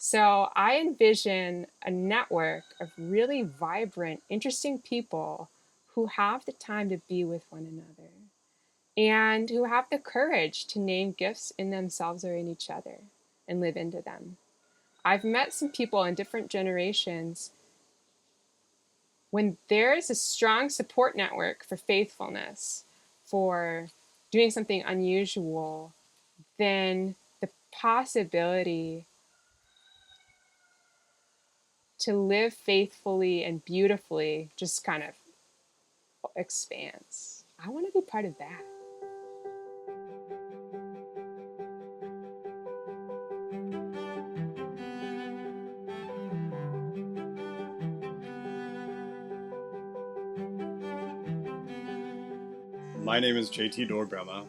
So I envision a network of really vibrant, interesting people who have the time to be with one another and who have the courage to name gifts in themselves or in each other and live into them. I've met some people in different generations. When there is a strong support network for faithfulness, for doing something unusual, then the possibility to live faithfully and beautifully just kind of expands. I want to be part of that. My name is JT Dorr-Bremme.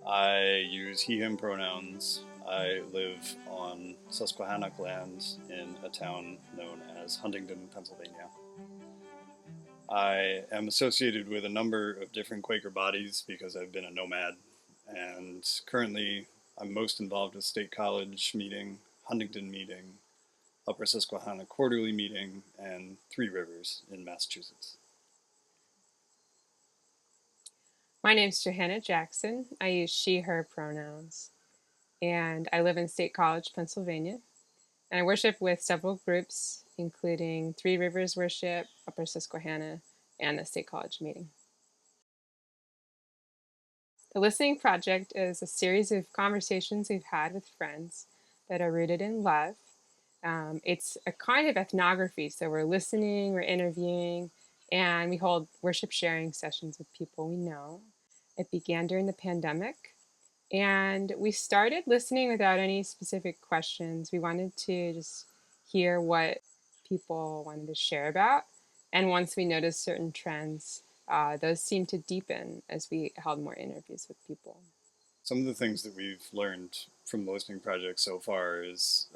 I use he, him pronouns. I live on Susquehannock lands in a town known as Huntingdon, Pennsylvania. I am associated with a number of different Quaker bodies because I've been a nomad, and currently I'm most involved with State College Meeting, Huntingdon Meeting, Upper Susquehanna Quarterly Meeting, and Three Rivers in Massachusetts. My name's Johanna Jackson. I use she, her pronouns. And I live in State College, Pennsylvania. And I worship with several groups, including Three Rivers Worship, Upper Susquehanna, and the State College Meeting. The Listening Project is a series of conversations we've had with friends that are rooted in love. It's a kind of ethnography, so we're listening, we're interviewing, and we hold worship sharing sessions with people we know. It began during the pandemic, and we started listening without any specific questions. We wanted to just hear what people wanted to share about. And once we noticed certain trends, those seemed to deepen as we held more interviews with people. Some of the things that we've learned from the listening project so far is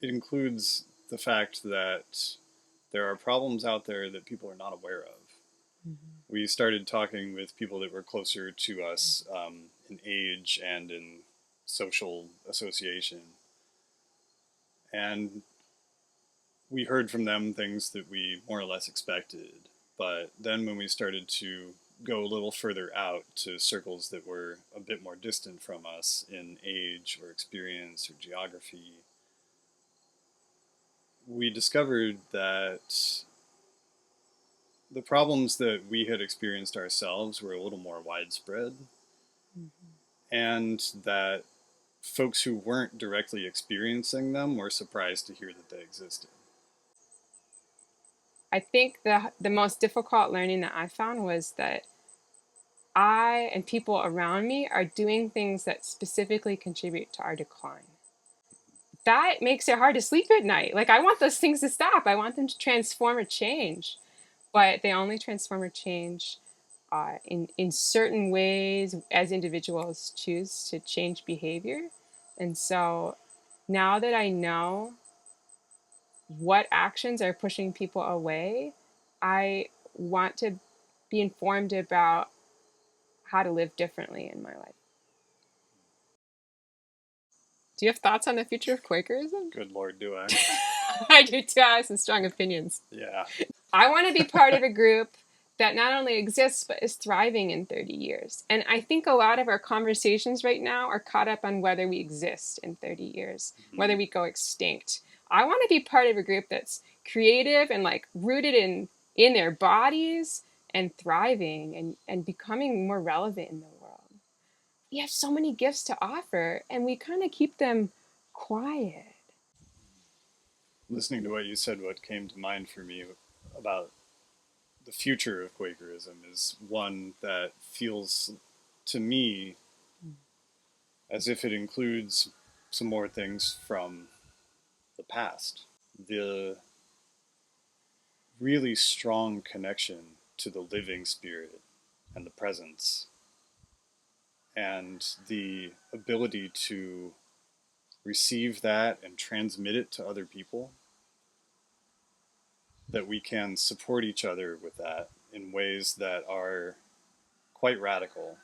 it includes the fact that there are problems out there that people are not aware of. We started talking with people that were closer to us in age and in social association. And we heard from them things that we more or less expected. But then when we started to go a little further out to circles that were a bit more distant from us in age or experience or geography, we discovered that the problems that we had experienced ourselves were a little more widespread, and that folks who weren't directly experiencing them were surprised to hear that they existed. I think the most difficult learning that I found was that I and people around me are doing things that specifically contribute to our decline. That makes it hard to sleep at night. Like, I want those things to stop. I want them to transform or change, but they only transform or change in certain ways as individuals choose to change behavior. And so now that I know what actions are pushing people away, I want to be informed about how to live differently in my life. Do you have thoughts on the future of Quakerism? Good Lord, do I? I do too. I have some strong opinions. Yeah. I want to be part of a group that not only exists but is thriving in 30 years. And I think a lot of our conversations right now are caught up on whether we exist in 30 years, whether we go extinct. I want to be part of a group that's creative and like rooted in their bodies and thriving and becoming more relevant in the world. We have so many gifts to offer and we kind of keep them quiet. Listening to what you said, what came to mind for me about the future of Quakerism is one that feels to me as if it includes some more things from the past. The really strong connection to the living spirit and the presence, and the ability to receive that and transmit it to other people, that we can support each other with that in ways that are quite radical,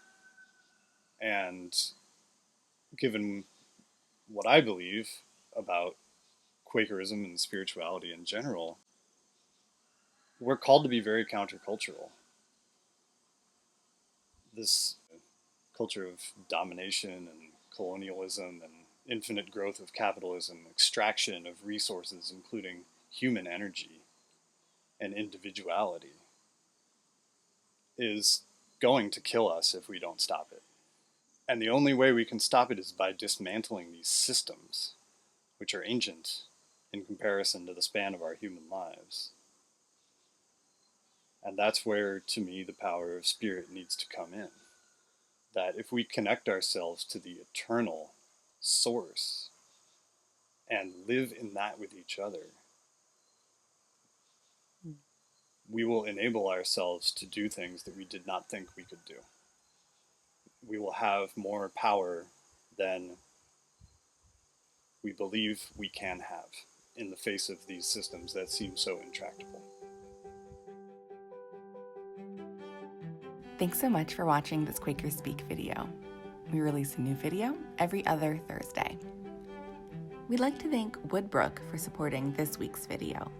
and given what I believe about Quakerism and spirituality in general, we're called to be very countercultural. This culture of domination and colonialism and infinite growth of capitalism, extraction of resources, including human energy and individuality, is going to kill us if we don't stop it. And the only way we can stop it is by dismantling these systems, which are ancient in comparison to the span of our human lives. And that's where, to me, the power of spirit needs to come in. That if we connect ourselves to the eternal source and live in that with each other, we will enable ourselves to do things that we did not think we could do. We will have more power than we believe we can have in the face of these systems that seem so intractable. Thanks so much for watching this Quaker Speak video. We release a new video every other Thursday. We'd like to thank Woodbrook for supporting this week's video.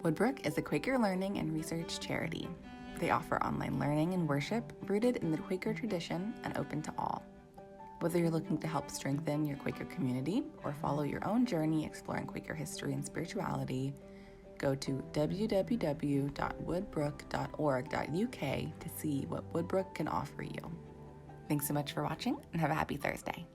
Woodbrook is a Quaker learning and research charity. They offer online learning and worship rooted in the Quaker tradition and open to all. Whether you're looking to help strengthen your Quaker community or follow your own journey exploring Quaker history and spirituality, go to www.woodbrook.org.uk to see what Woodbrook can offer you. Thanks so much for watching and have a happy Thursday.